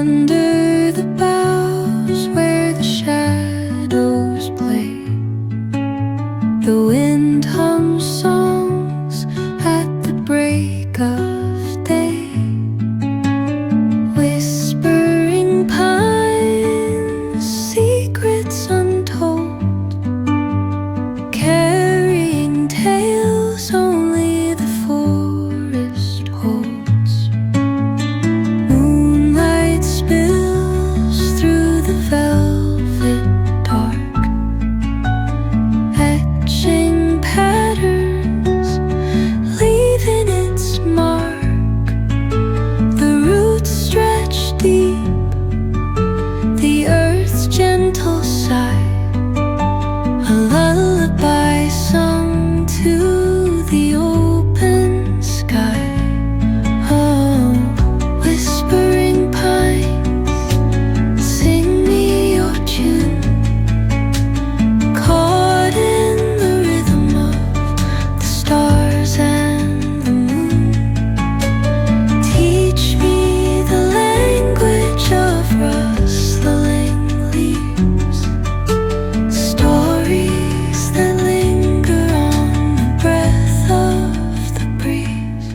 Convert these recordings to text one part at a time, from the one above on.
Under the boughs where the shadows play, the wind hums songs at the break of day. Whispering pines, secrets untold, carrying tales only the forest holds. Moonlight spills through the velvet dark, etching patterns, leaving its mark. The roots stretch deep, the earth's gentle sigh, a lullaby sung to the open sky. Oh, whispering pines, sing me your tune, caught in the rhythm of the stars and the moon. Teach me the language of rustling leaves, stories that linger on the breath of the breeze.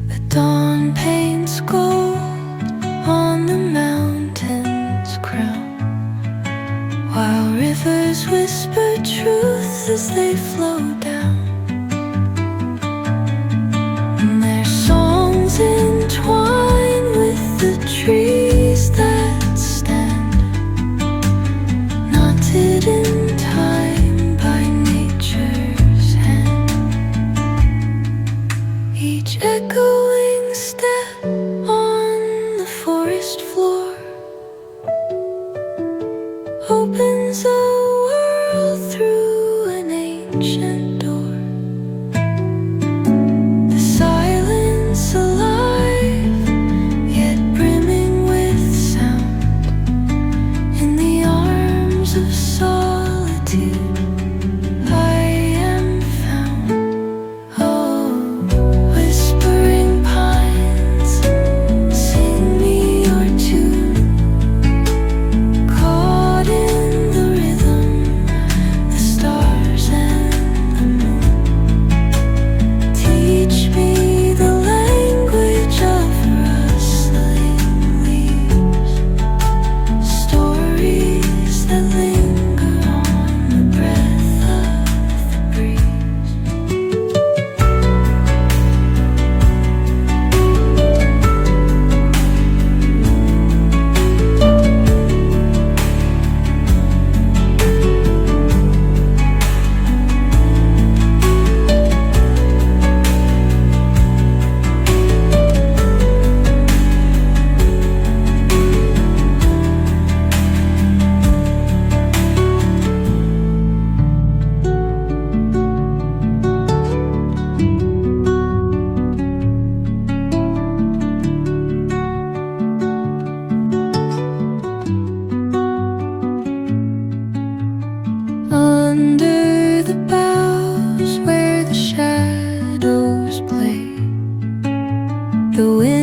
The dawn paints gold on the mountain's crown, while rivers whisper truth as they flow down. And their songs entwine with the trees that stand, knotted in time by nature's hand. Each echoing step on the forest floor opens a world through an ancient door. The silence alive, yet brimming with sound. In the arms of solitude I am found. Oh, whispering pines, sing me your tune, caught in the rhythm, the stars and the moon. Teach me the language of rustling leaves, stories that linger on the breath of the breeze. Under the boughs where the shadows play, the wind